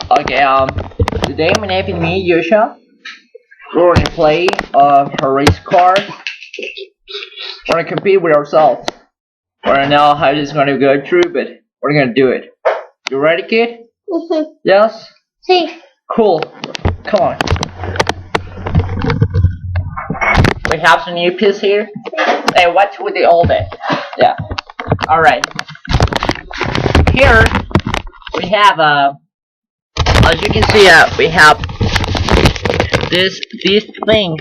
Okay, today my nephew and me, Yusha, we're gonna play a race car. We're gonna compete with ourselves. We don't know how this is gonna go through, but we're gonna do it. You ready, kid? Yes? Sí. Cool. Come on. We have some new pieces here. Hey, what's with the old bit? Yeah. Alright. Here, we have, as you can see, we have this thing.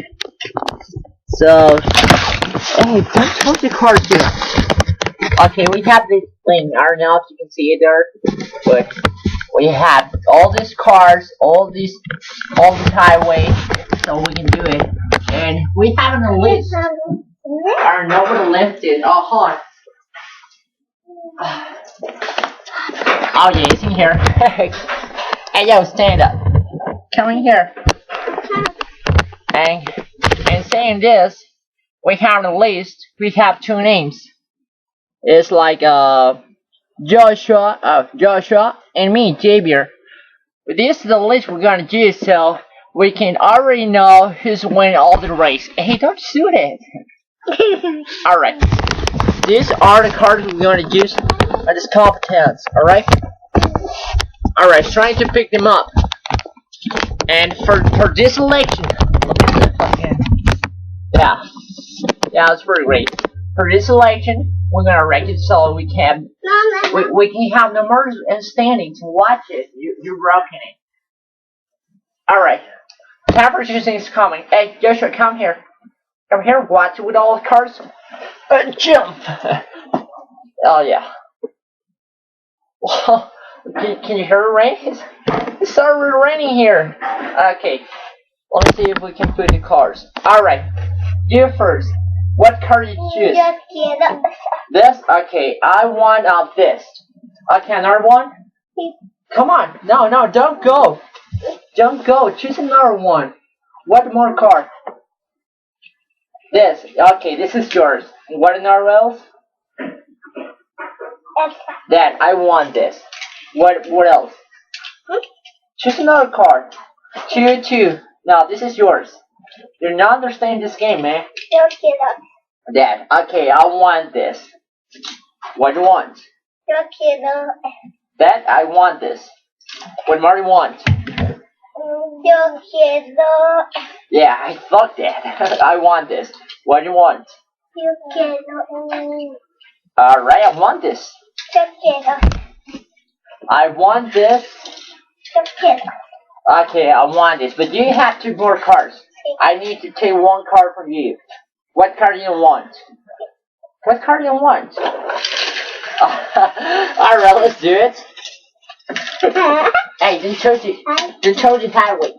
So, hey, don't touch the cars here. Okay, we have this thing. I don't know if you can see it there, but we have all these cars, all these highways, so we can do it. And we have a list. I don't know where the list is. Oh, hold on. Oh yeah, it's in here. Hey yo, stand up. Come in here. And saying this, we have a list. We have two names. It's like Joshua and me, Javier. This is the list we're gonna do, so we can already know who's winning all the race. Hey, don't shoot it. Alright. These are the cards we're gonna use at this competition, alright? Alright, trying to pick them up. And for this election, yeah, it's pretty great. For this election, we're gonna wreck it so we can have numbers and standings. Watch it. You're broken it. Alright. Time for choosing is coming. Hey, Joshua, come here. Come here, watch it with all the cards. Jump! Oh yeah. Well, can you hear it rain? It started raining here. Okay. Let's see if we can put the cards. Alright. You first. What card did you choose? This? Okay. I want this. Okay, another one? Come on. No, don't go. Don't go. Choose another one. What more card? This. Okay, this is yours. What another else? That. I want this. What else? Choose another card. Two. No, this is yours. You're not understanding this game, man. Dad. Okay, I want this. What do you want? Dad, I want this. What more do you want? Yeah, I thought that. I want this. What do you want? Alright, I want this. I want this. Okay, I want this. But you have two more cards. I need to take one card from you. What card do you want? What card do you want? Alright, let's do it. Hey, didn't told you how to wait.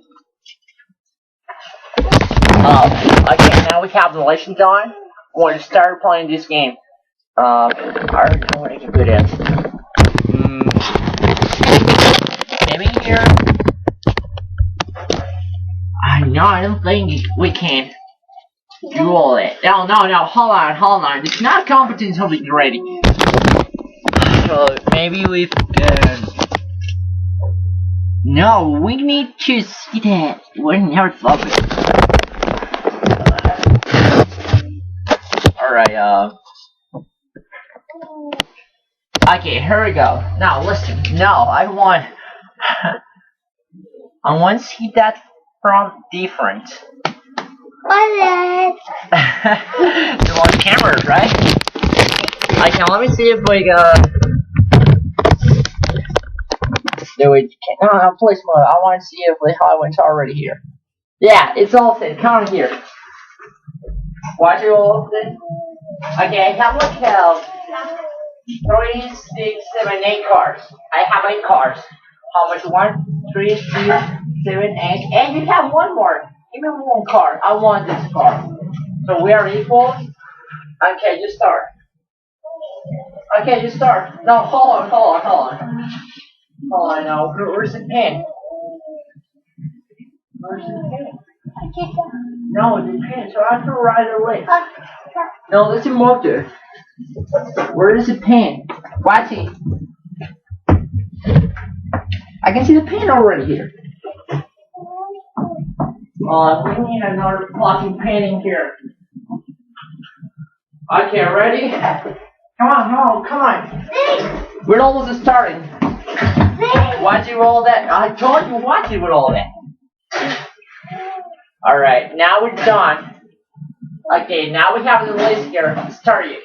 Okay, now we have the elections on. We're going to start playing this game. I don't know what I can put in. Maybe here. No, I don't think we can do all that. No, hold on. It's not competent until we're ready. So, maybe we can... No, we need to see that. We never thought of it. Alright, okay, here we go. Now, listen. No, I want to see that from different. What? You want cameras, right? Okay, let me see if we do it. No, place mode. I want to see if the highway's already here. Yeah, it's all set. Come on here. Watch it all set. Okay, I have like 3, 6, 7, 8 cars. I have 8 cars. How much? 1, 3, 2, 7, 8. And you have one more. Give me one car. I want this car. So we are equal. Okay, you start. Okay, you start. No, hold on. Hold on now. Where's the pen? Where's the pen? No, the pen. So I have to write away. No, that's a motor. Where is the pen? Watch it. I can see the paint already here. We need another fucking painting here. Okay, ready? Come on. We're almost starting. Watch it with all that. I told you, watch it with all that. Alright, now we're done. Okay, now we have the list here. Start it.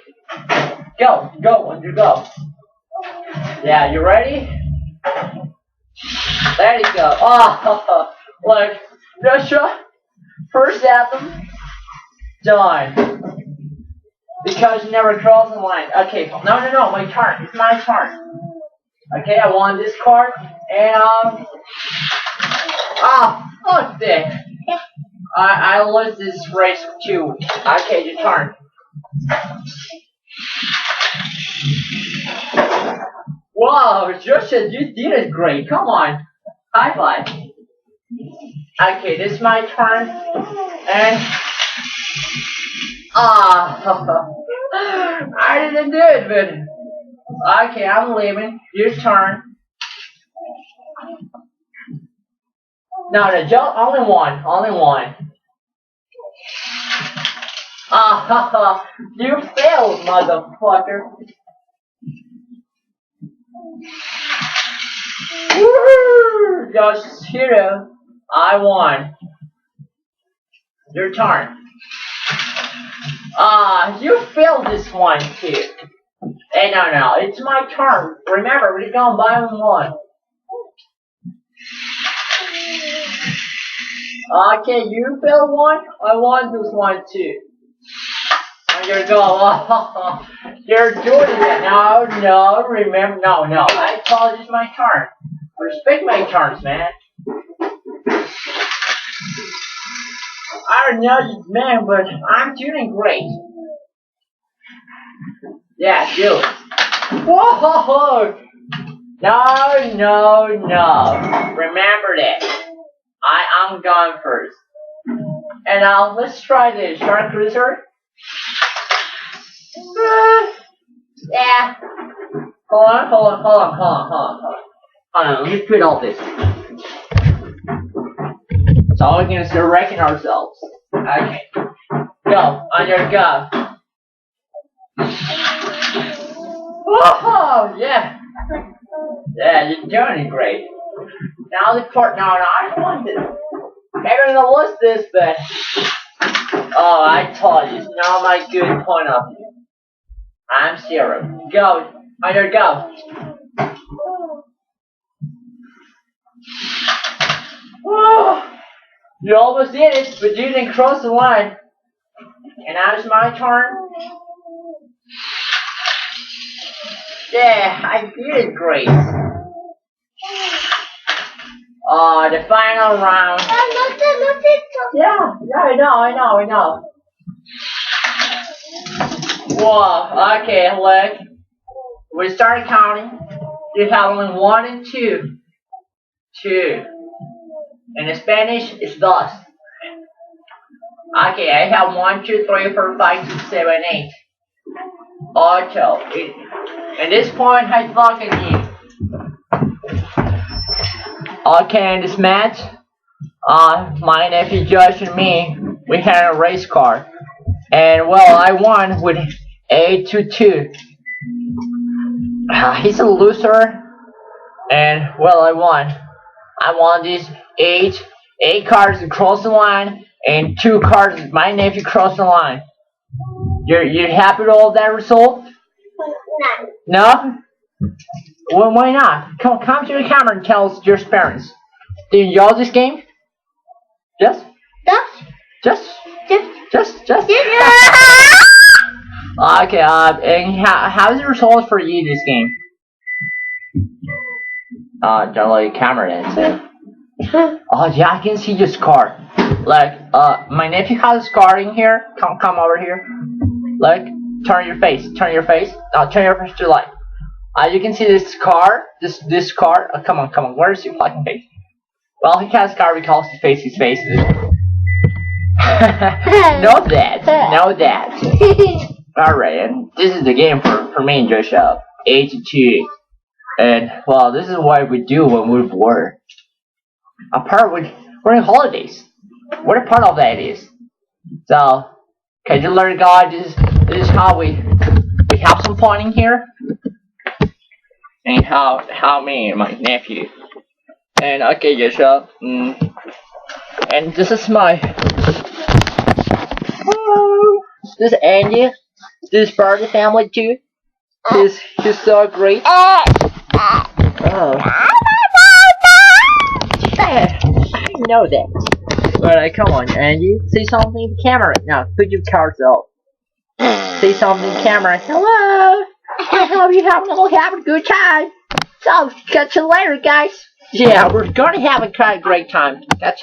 Go, when you go. Yeah, you ready? There you go. Oh, look. Joshua, first anthem, done. Because you never crossed the line. Okay, no, my turn. It's my turn. Okay, I want this card, and fuck that. I lost this race too. Okay, your turn. Wow, Joshua, you did it great. Come on, high five. Okay, this is my turn, and I didn't do it, but okay, I'm leaving. Your turn. No, just only one. You failed, motherfucker. Woo! Just hero. I won. Your turn. You failed this one too. Hey, no, it's my turn. Remember, we're going by one. Okay, you failed one. I won this one too. And you're going. You're doing it. No. Remember, no. I told you it's my turn. Respect my turns, man. I don't know you, man, but I'm doing great. Yeah, do it. Whoa! No. Remember that. I'm gone first. And now let's try the Shark Cruiser. Yeah. Hold on. Let me put all this. So we're gonna start wrecking ourselves. Okay. Go. On your go. Whoa! Yeah. Yeah, you're doing great. Now the part. No, I don't want this. I'm gonna lose this, but. Oh, I told you. It's not my good point of view. I'm serious. Go. On your go. Whoa! You almost did it, but you didn't cross the line. And now it's my turn. Yeah, I did it great. The final round. Yeah, I know. Whoa, okay, look. We start counting. You have only 1 and 2. 2. In Spanish, it's dos. Okay, I have 1, 2, 3, 4, 5, 6, 7, 8. Ocho. At this point, I fucking you. Okay, in this match, my nephew Josh and me, we had a race car. And, well, I won with 8-2. He's a loser. And, well, I won. I won these 8 cars across the line, and 2 cars my nephew crossed the line. You're happy with all that result? No? Well, why not? Come to the camera and tell us your parents. Do you enjoy this game? Just? Okay, and how's the result for you this game? Don't let your camera in, so. Oh yeah, I can see your scar. Like, my nephew has a scar in here. Come over here. Like, turn your face. Turn your face to the light. You can see this scar. This scar. Come on. Where's your fucking face? Well, he has a scar because his face. Know that. Alright, and this is the game for me and Joshua. 8-2. And well, this is what we do when we're bored. Apart with we're in holidays. What a part of that is. So can you learn, guys? This is how we have some fun in here, and how me and my nephew. And okay, yes, and this is my. This is Andy. This is part of the family too. He's so great. Oh. I know that. But come on, Andy. Say something to the camera. Now, put your cards up. Say something to the camera. Hello. I hope you're having a good time. So, catch you later, guys. Yeah, we're gonna have a great time. Catch you.